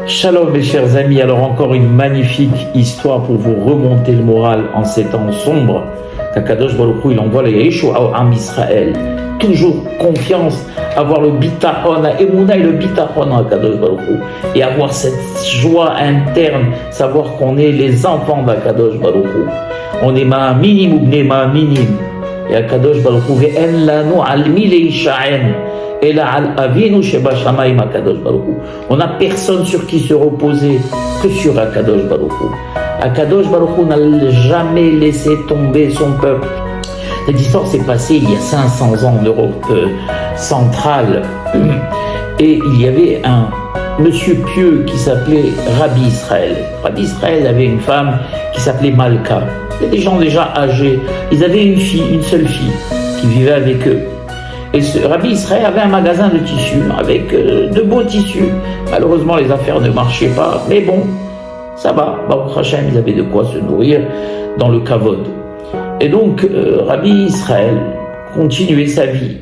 Shalom mes chers amis, alors encore une magnifique histoire pour vous remonter le moral en ces temps sombres qu'Akadosh Baruch Hu il envoie les Yeshua en Israël. Toujours confiance, avoir le bitachon, la émouna et le bitachon en Akadosh Baruch Hu, et avoir cette joie interne, savoir qu'on est les enfants d'Akadosh Baruch Hu. On est ma'aminim ou bnei ma'aminim, et Akadosh Baruch Hu ve'en lanu al mi leisha'en. On n'a personne sur qui se reposer que sur Akadosh Baruch Hu. Akadosh Baruch Hu n'a jamais laissé tomber son peuple. Cette histoire s'est passée il y a 500 ans en Europe centrale. Et il y avait un monsieur pieux qui s'appelait Rabbi Israël. Rabbi Israël avait une femme qui s'appelait Malka. C'était des gens déjà âgés. Ils avaient une fille, une seule fille, qui vivait avec eux. Et ce Rabbi Israël avait un magasin de tissus, avec de beaux tissus. Malheureusement, les affaires ne marchaient pas, mais bon, ça va. Baruch Hashem, ils avaient de quoi se nourrir dans le kavod. Et donc, Rabbi Israël continuait sa vie.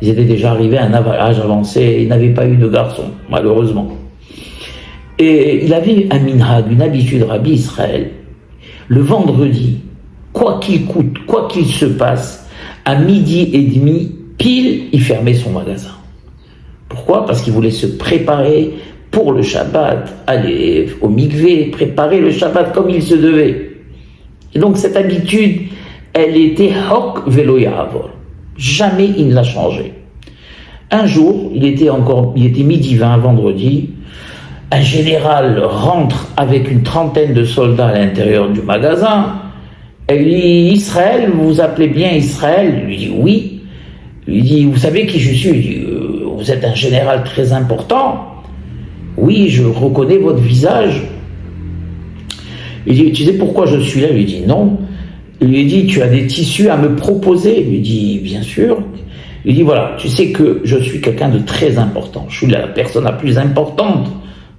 Ils étaient déjà arrivés à un âge avancé, ils n'avaient pas eu de garçon, malheureusement. Et il avait un minhag, une habitude, Rabbi Israël. Le vendredi, quoi qu'il coûte, quoi qu'il se passe, à 12h30, pile, il fermait son magasin. Pourquoi? Parce qu'il voulait se préparer pour le Shabbat, aller au mikvé, préparer le Shabbat comme il se devait. Et donc cette habitude, elle était hok velo ya'avor. Jamais il ne l'a changé. Un jour, il était 12h20, vendredi, un général rentre avec une trentaine de soldats à l'intérieur du magasin. Elle lui dit, Israël, vous vous appelez bien Israël? Il lui dit, oui. Il lui dit, vous savez qui je suis? Il dit, vous êtes un général très important. Oui, je reconnais votre visage. Il dit, tu sais pourquoi je suis là? Il lui dit, non. Il lui dit, tu as des tissus à me proposer? Il lui dit, bien sûr. Il lui dit, voilà, tu sais que je suis quelqu'un de très important. Je suis la personne la plus importante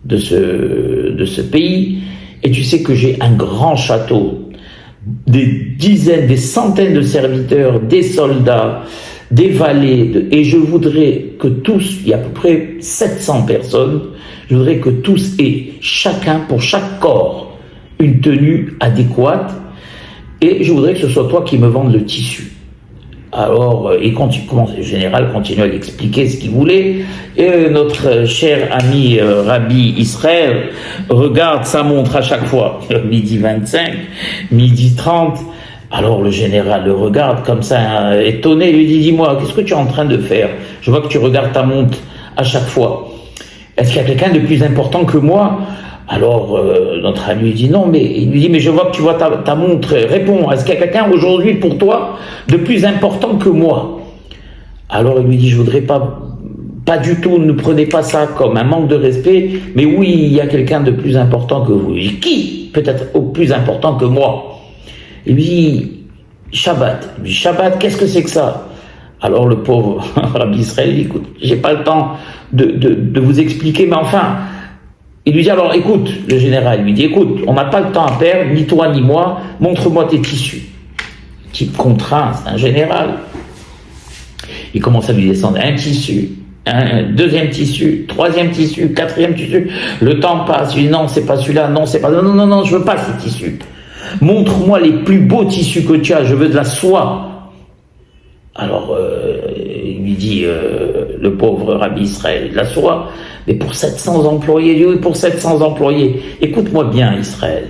de ce pays. Et tu sais que j'ai un grand château, des dizaines, des centaines de serviteurs, des soldats, des valets, et je voudrais que tous, il y a à peu près 700 personnes, je voudrais que tous aient chacun, pour chaque corps, une tenue adéquate, et je voudrais que ce soit toi qui me vendes le tissu. Alors, le général continue à lui expliquer ce qu'il voulait, et notre cher ami Rabbi Israël regarde sa montre à chaque fois, 12h25, 12h30. Alors le général le regarde comme ça, étonné, il lui dit, dis-moi, qu'est-ce que tu es en train de faire? Je vois que tu regardes ta montre à chaque fois. Est-ce qu'il y a quelqu'un de plus important que moi? Alors notre ami lui dit, non, mais il lui dit, mais je vois que tu vois ta montre, réponds, est-ce qu'il y a quelqu'un aujourd'hui pour toi de plus important que moi? Alors il lui dit, je voudrais pas du tout, ne prenez pas ça comme un manque de respect, mais oui, il y a quelqu'un de plus important que vous. Il dit, qui peut-être au plus important que moi? Il lui dit, Shabbat. Il lui dit, Shabbat, qu'est-ce que c'est que ça? Alors le pauvre Rabbi Israël dit, écoute, j'ai pas le temps de vous expliquer, mais enfin, il lui dit, alors écoute, le général lui dit, écoute, on n'a pas le temps à perdre, ni toi ni moi, montre-moi tes tissus. Type contraint, c'est un général. Il commence à lui descendre un tissu, un deuxième tissu, troisième tissu, quatrième tissu. Le temps passe, il dit, non, c'est pas celui-là, non, c'est pas, non, je veux pas ces tissus. Montre-moi les plus beaux tissus que tu as, je veux de la soie. Alors, il lui dit, le pauvre Rabbi Israël, de la soie, mais pour 700 employés, il dit, oui, pour 700 employés. Écoute-moi bien, Israël.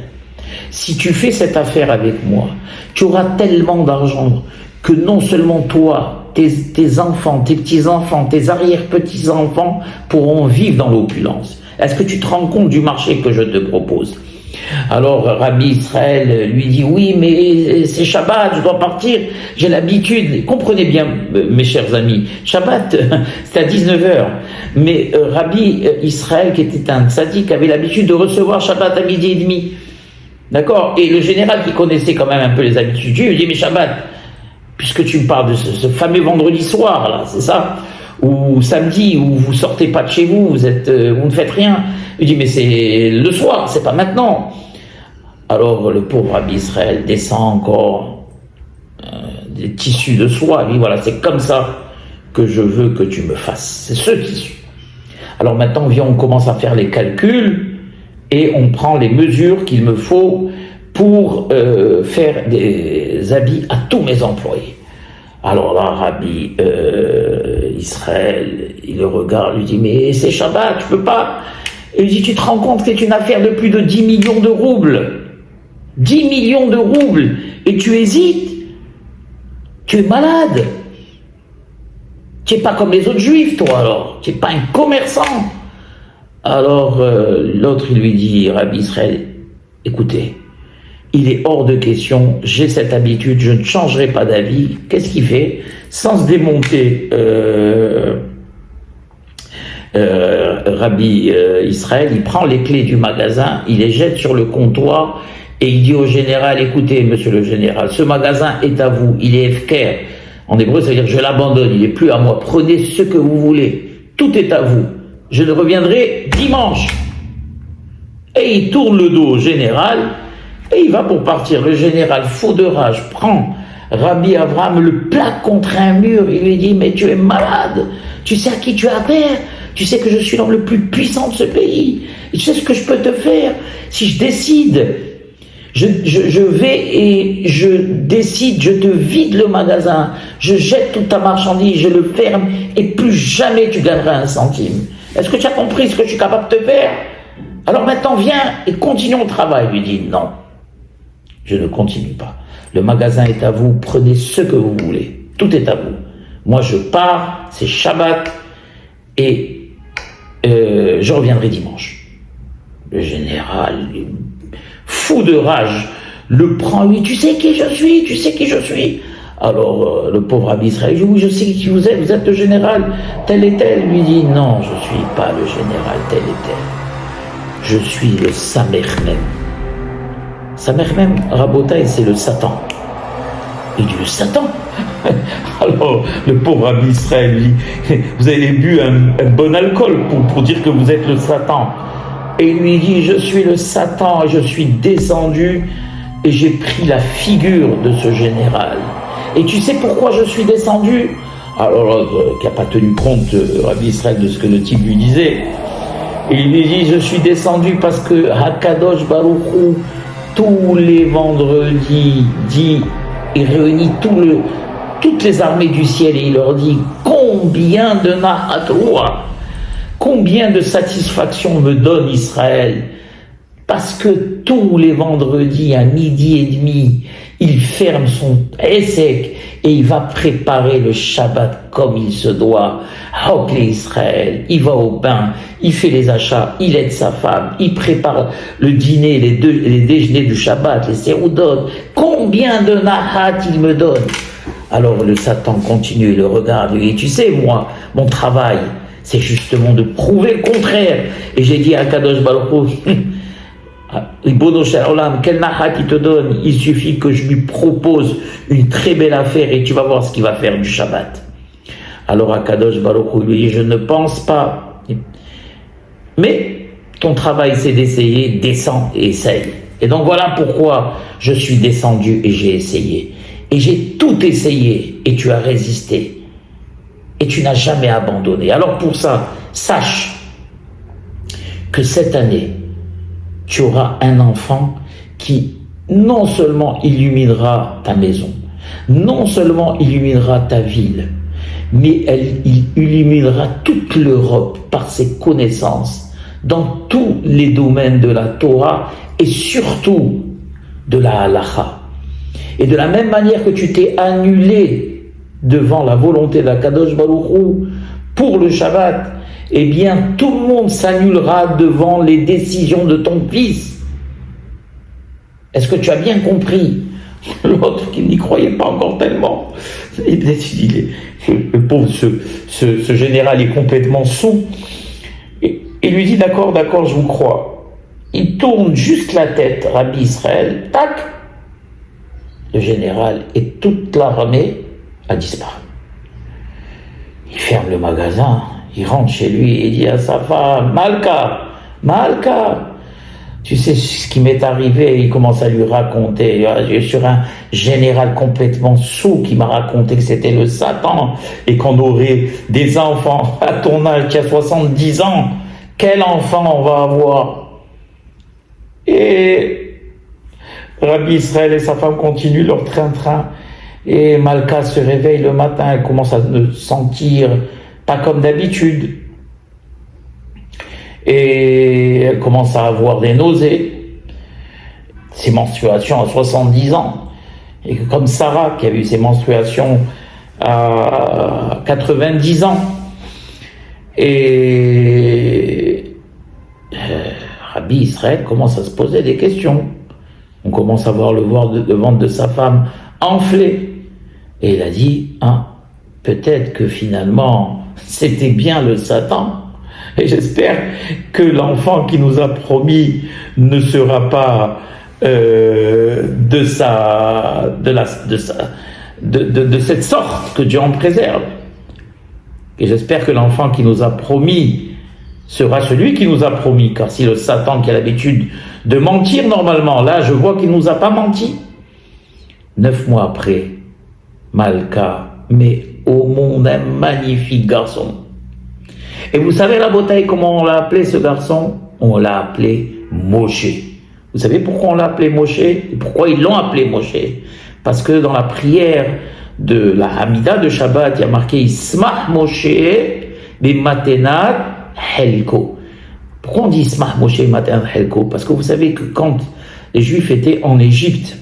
Si tu fais cette affaire avec moi, tu auras tellement d'argent que non seulement toi, tes enfants, tes petits-enfants, tes arrière-petits-enfants pourront vivre dans l'opulence. Est-ce que tu te rends compte du marché que je te propose? Alors Rabbi Israël lui dit, oui, mais c'est Shabbat, je dois partir, j'ai l'habitude. Comprenez bien, mes chers amis, Shabbat, c'est à 19h. Mais Rabbi Israël, qui était un tzaddik, avait l'habitude de recevoir Shabbat à 12h30. D'accord? Et le général, qui connaissait quand même un peu les habitudes, lui dit, mais Shabbat, puisque tu me parles de ce fameux vendredi soir, là, c'est ça? Ou samedi, où vous sortez pas de chez vous, vous ne faites rien. Il dit, mais c'est le soir, c'est pas maintenant. Alors le pauvre Rabbi Israël descend encore des tissus de soie. Il dit, voilà, c'est comme ça que je veux que tu me fasses. C'est ce tissu. Alors maintenant, viens, on commence à faire les calculs et on prend les mesures qu'il me faut pour faire des habits à tous mes employés. Alors là, Rabbi Israël, il le regarde, lui dit, mais c'est Shabbat, je peux pas. Et il dit, tu te rends compte que c'est une affaire de plus de 10 millions de roubles. 10 millions de roubles. Et tu hésites. Tu es malade. Tu n'es pas comme les autres juifs, toi, alors. Tu n'es pas un commerçant. Alors, l'autre, il lui dit, Rabbi Israël, écoutez, il est hors de question, j'ai cette habitude, je ne changerai pas d'avis. Qu'est-ce qu'il fait? Sans se démonter, Rabbi Israël, il prend les clés du magasin, il les jette sur le comptoir et il dit au général, écoutez, monsieur le général, ce magasin est à vous, il est efker. En hébreu, ça veut dire je l'abandonne, il n'est plus à moi. Prenez ce que vous voulez, tout est à vous. Je ne reviendrai dimanche. Et il tourne le dos au général et il va pour partir. Le général, fou de rage, prend Rabbi Avraham, le plaque contre un mur. Il lui dit, mais tu es malade, tu sais à qui tu as affaire, tu sais que je suis l'homme le plus puissant de ce pays, tu sais ce que je peux te faire si je décide. Je vais et je décide, je te vide le magasin, je jette toute ta marchandise, je le ferme et plus jamais tu gagneras un centime. Est-ce que tu as compris ce que je suis capable de te faire? Alors maintenant viens et continuons le travail. Il lui dit non, je ne continue pas. Le magasin est à vous, prenez ce que vous voulez, tout est à vous. Moi je pars, c'est Shabbat et je reviendrai dimanche. Le général, fou de rage, le prend, lui, tu sais qui je suis, tu sais qui je suis. Alors le pauvre Rabbi Israël dit, oui, je sais qui vous êtes le général tel et tel. Lui dit, non, je ne suis pas le général tel et tel, je suis le Samer même. Samer même, Rabotai, c'est le Satan. Il dit, le Satan? Alors le pauvre Rabbi Israël dit, vous avez bu un bon alcool pour dire que vous êtes le Satan. Et il lui dit, je suis le Satan, et je suis descendu et j'ai pris la figure de ce général. Et tu sais pourquoi je suis descendu? Alors, qui n'a pas tenu compte, Rabbi Israël, de ce que le type lui disait. Et il lui dit, je suis descendu parce que Hakadosh Baruch Hu, tous les vendredis, dit, il réunit toutes les armées du ciel et il leur dit, combien de Nahatroua, combien de satisfaction me donne Israël, parce que tous les vendredis à 12h30, il ferme son Essek et il va préparer le Shabbat comme il se doit. Hok les Israël, il va au bain, il fait les achats, il aide sa femme, il prépare le dîner, les déjeuners du Shabbat, les Seroudot. Combien de Nahat il me donne? Alors le Satan continue, il le regarde, et tu sais, moi, mon travail, c'est justement de prouver le contraire. Et j'ai dit à Kadosh Baruch Hu, quel nahat il te donne? Il suffit que je lui propose une très belle affaire et tu vas voir ce qu'il va faire du Shabbat. Alors Akadosh Baruch Hu lui dit, je ne pense pas. Mais ton travail c'est d'essayer, descends et essaye. Et donc voilà pourquoi je suis descendu et j'ai essayé. Et j'ai tout essayé et tu as résisté. Et tu n'as jamais abandonné. Alors pour ça, sache que cette année, tu auras un enfant qui non seulement illuminera ta maison, non seulement illuminera ta ville, mais il illuminera toute l'Europe par ses connaissances dans tous les domaines de la Torah et surtout de la Halacha. Et de la même manière que tu t'es annulé devant la volonté de la Kadosh Baruch Hu pour le Shabbat, eh bien tout le monde s'annulera devant les décisions de ton fils. Est-ce que tu as bien compris? L'autre qui n'y croyait pas encore tellement, le pauvre, ce général est complètement saoul, et lui dit d'accord, je vous crois. Il tourne juste la tête, Rabbi Israël, tac, le général et toute l'armée a disparu. Il ferme le magasin, il rentre chez lui et dit à sa femme, Malka, Tu sais ce qui m'est arrivé, il commence à lui raconter, sur un général complètement saoul qui m'a raconté que c'était le Satan et qu'on aurait des enfants à ton âge qui a 70 ans. Quel enfant on va avoir? Et Rabbi Israël et sa femme continuent leur train-train. Et Malka se réveille le matin, elle commence à se sentir pas comme d'habitude. Et elle commence à avoir des nausées, ses menstruations à 70 ans. Et comme Sarah, qui a eu ses menstruations à 90 ans. Et Rabbi Israël commence à se poser des questions. On commence à voir le ventre de sa femme enflé. Et il a dit, peut-être que finalement, c'était bien le Satan. Et j'espère que l'enfant qui nous a promis ne sera pas de cette sorte, que Dieu en préserve. Et j'espère que l'enfant qui nous a promis sera celui qui nous a promis, car si le Satan qui a l'habitude de mentir normalement, là je vois qu'il ne nous a pas menti. 9 mois après, Malka, mais oh mon un magnifique garçon. Et vous savez la bataille, comment on l'a appelé ce garçon? On l'a appelé Moshe. Vous savez pourquoi on l'a appelé Moshe? Et pourquoi ils l'ont appelé Moshe? Parce que dans la prière de la Hamida de Shabbat, il y a marqué Ismah Moshe Bimatenat Helko. Pourquoi on dit Ismah Moshe Bimatenat Helko? Parce que vous savez que quand les Juifs étaient en Égypte,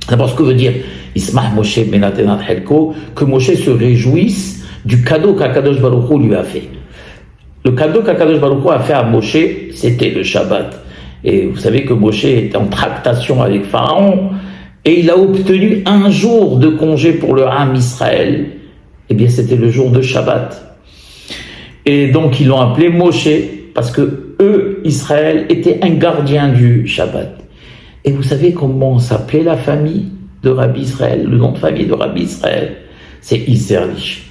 d'abord ce que veut dire Ismah Moshe Bimatenat Helko, que Moshe se réjouisse du cadeau qu'Akadosh Baruch Hu lui a fait. Le cadeau qu'Akadosh Baruch Hu a fait à Moshe, c'était le Shabbat. Et vous savez que Moshe était en tractation avec Pharaon, et il a obtenu un jour de congé pour le Ham Israël. Eh bien, c'était le jour de Shabbat. Et donc, ils l'ont appelé Moshe, parce que eux, Israël, était un gardien du Shabbat. Et vous savez comment s'appelait la famille de Rabbi Israël? Le nom de famille de Rabbi Israël, c'est Iserlich.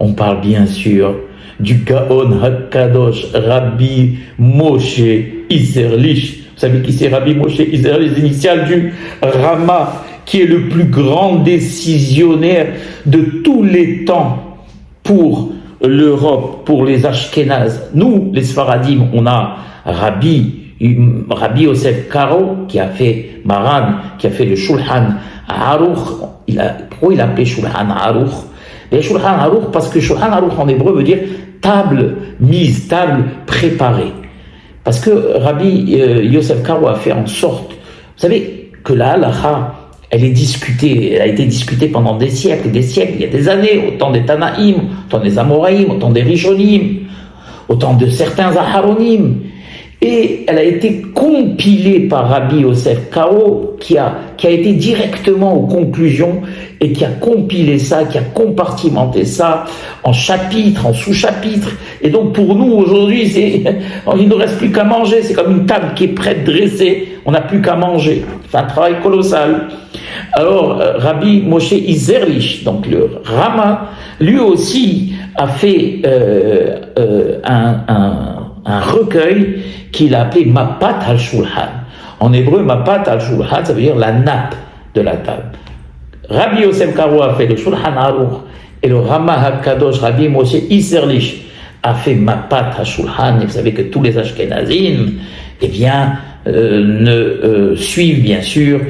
On parle bien sûr du Gaon HaKadosh Rabbi Moshe Iserlich. Vous savez qui c'est Rabbi Moshe Iserlich, les initiales du Rama, qui est le plus grand décisionnaire de tous les temps pour l'Europe, pour les Ashkénazes. Nous, les Sfaradim, on a Rabbi Yosef Karo, qui a fait Maran, qui a fait le Shulchan Aruch. Pourquoi il a appelé Shulchan Aruch? Et Shulchan Aruch, parce que Shulchan Aruch en hébreu veut dire table mise, table préparée. Parce que Rabbi Yosef Karo a fait en sorte, vous savez, que la halacha, elle a été discutée pendant des siècles, il y a des années, autant des Tanaïm, autant des Amoraïm, autant des Rishonim, autant de certains Aharonim. Et elle a été compilée par Rabbi Yosef Karo, qui a été directement aux conclusions et qui a compilé ça, qui a compartimenté ça en chapitres, en sous-chapitres. Et donc pour nous aujourd'hui, il ne reste plus qu'à manger. C'est comme une table qui est prête, dressée. On n'a plus qu'à manger. C'est un travail colossal. Alors Rabbi Moshe Iserlich, donc le Rama, lui aussi a fait un recueil qu'il a appelé Mapat al-Shulchan. En hébreu, Mapat al-Shulchan, ça veut dire la nappe de la table. Rabbi Yosef Karo a fait le Shulchan Aruch et le Rama HaKadosh, Rabbi Moshe Iserlich, a fait Mapat al-Shulchan. Et vous savez que tous les Ashkenazim, eh bien, suivent bien sûr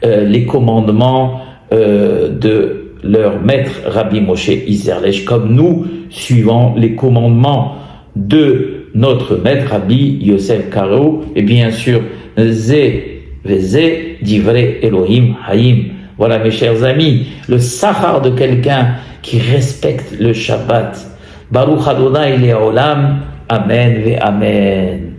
les commandements de leur maître Rabbi Moshe Iserlich, comme nous suivons les commandements de notre maître Rabbi Yosef Karo, et bien sûr, Zé, Vezé, Divrei Elohim Haïm. Voilà mes chers amis, le sahar de quelqu'un qui respecte le Shabbat. Baruch Adonai Le'olam, Amen ve Amen.